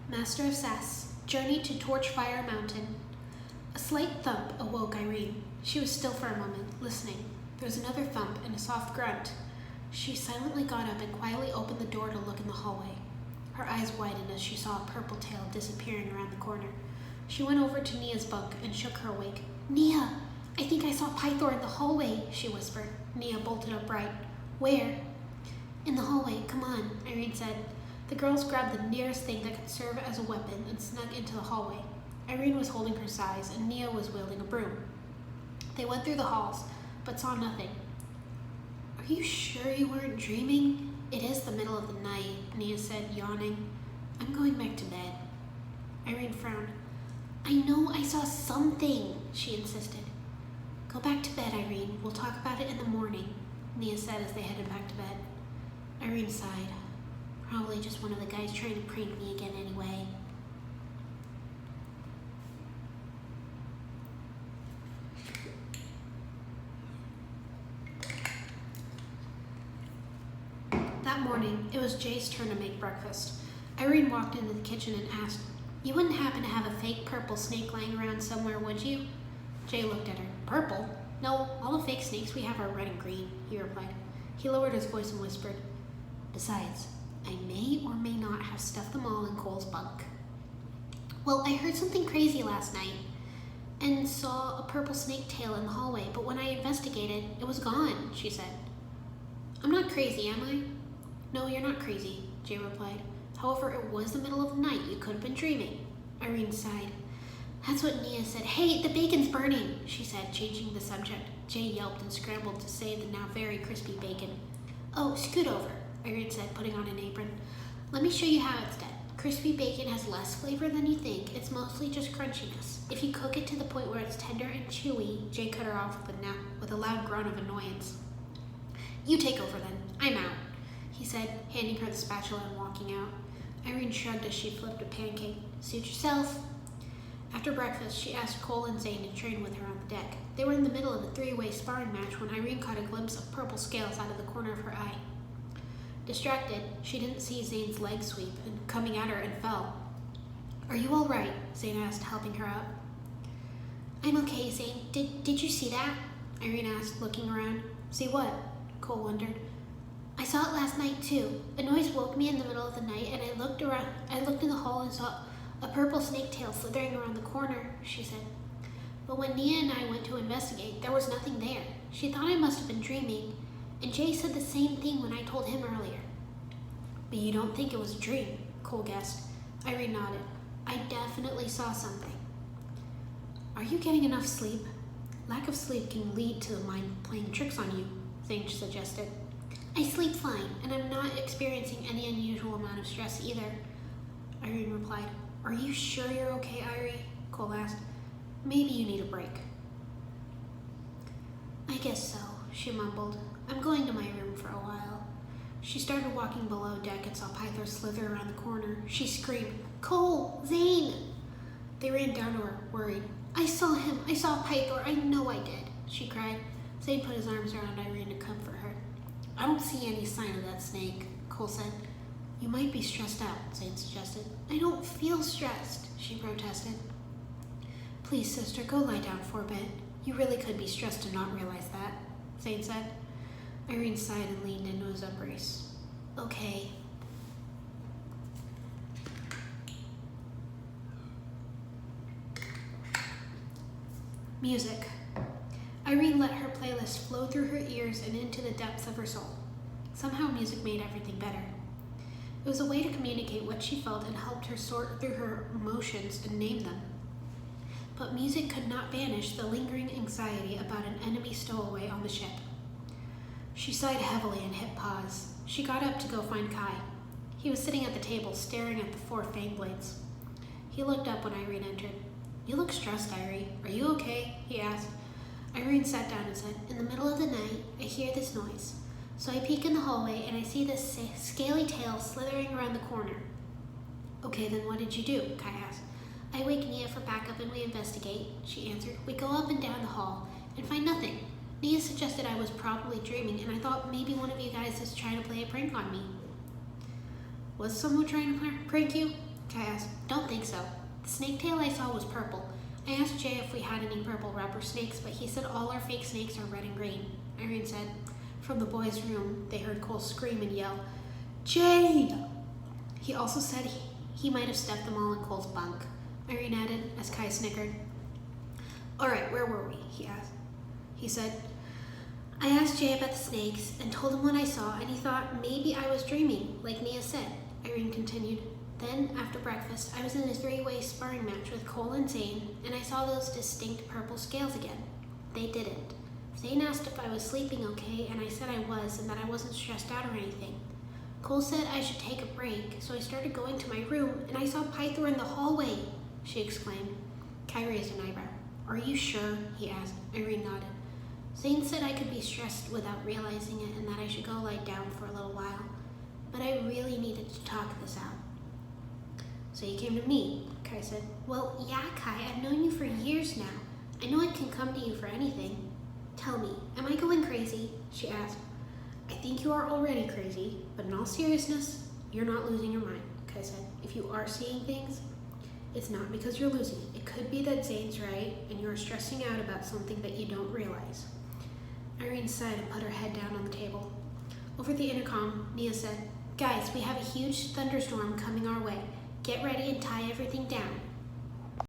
Master of Sass, journeyed to Torchfire Mountain. A slight thump awoke Irene. She was still for a moment, listening. There was another thump and a soft grunt. She silently got up and quietly opened the door to look in the hallway. Her eyes widened as she saw a purple tail disappearing around the corner. She went over to Nia's bunk and shook her awake. "Nia, I think I saw Pythor in the hallway," she whispered. Nia bolted upright. "Where?" "In the hallway, come on," Irene said. The girls grabbed the nearest thing that could serve as a weapon and snuck into the hallway. Irene was holding her size and Nia was wielding a broom. They went through the halls, but saw nothing. "Are you sure you weren't dreaming?" "It is the middle of the night," Nia said, yawning. "I'm going back to bed." Irene frowned. "I know I saw something," she insisted. "Go back to bed, Irene. We'll talk about it in the morning," Nia said as they headed back to bed. Irene sighed. Probably just one of the guys trying to prank me again anyway. That morning, it was Jay's turn to make breakfast. Irene walked into the kitchen and asked, "You wouldn't happen to have a fake purple snake lying around somewhere, would you?" Jay looked at her. "Purple? No, all the fake snakes we have are red and green," he replied. He lowered his voice and whispered, "Besides, I may or may not have stuffed them all in Cole's bunk." "Well, I heard something crazy last night and saw a purple snake tail in the hallway, but when I investigated, it was gone," she said. "I'm not crazy, am I?" "No, you're not crazy," Jay replied. "However, it was the middle of the night. You could have been dreaming." Irene sighed. "That's what Nia said." "Hey, the bacon's burning," she said, changing the subject. Jay yelped and scrambled to save the now very crispy bacon. "Oh, scoot over," Irene said, putting on an apron. "Let me show you how it's done. Crispy bacon has less flavor than you think. It's mostly just crunchiness. If you cook it to the point where it's tender and chewy," Jay cut her off with a loud grunt of annoyance. "You take over then. I'm out," he said, handing her the spatula and walking out. Irene shrugged as she flipped a pancake. "Suit yourself." After breakfast, she asked Cole and Zane to train with her on the deck. They were in the middle of a three-way sparring match when Irene caught a glimpse of purple scales out of the corner of her eye. Distracted, she didn't see Zane's leg sweep and coming at her and fell. "Are you all right?" Zane asked, helping her up. "I'm okay, Zane. Did you see that?" Irene asked, looking around. "See what?" Cole wondered. "I saw it last night too. A noise woke me in the middle of the night and I looked in the hall and saw a purple snake tail slithering around the corner," she said. "But when Nia and I went to investigate, there was nothing there. She thought I must have been dreaming, and Jay said the same thing when I told him earlier." "But you don't think it was a dream?" Cole guessed. Irene nodded. "I definitely saw something." "Are you getting enough sleep?" "Lack of sleep can lead to the mind playing tricks on you," Zane suggested. "I sleep fine, and I'm not experiencing any unusual amount of stress either," Irene replied. "Are you sure you're okay, Irie?" Cole asked. "Maybe you need a break." "I guess so," she mumbled. "I'm going to my room for a while." She started walking below deck and saw Pythor slither around the corner. She screamed, "Cole! Zane!" They ran down to her, worried. "I saw him! I saw Pythor! I know I did!" she cried. Zane put his arms around Irene to comfort her. "I don't see any sign of that snake," Cole said. "You might be stressed out," Zane suggested. "I don't feel stressed," she protested. "Please, sister, go lie down for a bit. You really could be stressed and not realize that," Zane said. Irene sighed and leaned into his embrace. "Okay." Music. Irene let her playlist flow through her ears and into the depths of her soul. Somehow music made everything better. It was a way to communicate what she felt and helped her sort through her emotions and name them. But music could not banish the lingering anxiety about an enemy stowaway on the ship. She sighed heavily and hit pause. She got up to go find Kai. He was sitting at the table, staring at the 4 fang blades. He looked up when Irene entered. "You look stressed, Irene. Are you okay?" he asked. Irene sat down and said, "In the middle of the night, I hear this noise. So I peek in the hallway and I see this scaly tail slithering around the corner." "Okay, then what did you do?" Kai asked. "I wake Nia for backup and we investigate," she answered. "We go up and down the hall and find nothing. Nia suggested I was probably dreaming and I thought maybe one of you guys is trying to play a prank on me." "Was someone trying to prank you?" Kai asked. Don't think so. The snake tail I saw was purple. I asked Jay if we had any purple rubber snakes, but he said all our fake snakes are red and green. Irene said. From the boys' room, they heard Cole scream and yell, Jay! He also said he might have stuffed them all in Cole's bunk. Irene added as Kai snickered. All right, where were we? He asked. He said, I asked Jay about the snakes and told him what I saw, and he thought maybe I was dreaming, like Nia said. Irene continued. Then, after breakfast, I was in a three-way sparring match with Cole and Zane, and I saw those distinct purple scales again. They didn't. Zane asked if I was sleeping okay, and I said I was, and that I wasn't stressed out or anything. Cole said I should take a break, so I started going to my room, and I saw Pythor in the hallway, she exclaimed. Kai raised an eyebrow. Are you sure? He asked. Irene nodded. Zane said I could be stressed without realizing it, and that I should go lie down for a little while. But I really needed to talk this out. So you came to me, Kai said. Well, yeah, Kai, I've known you for years now. I know I can come to you for anything. Tell me, am I going crazy? She asked. I think you are already crazy, but in all seriousness, you're not losing your mind, Kai said. If you are seeing things, it's not because you're losing. It could be that Zane's right, and you're stressing out about something that you don't realize. Irene sighed and put her head down on the table. Over the intercom, Nia said, Guys, we have a huge thunderstorm coming our way. Get ready and tie everything down.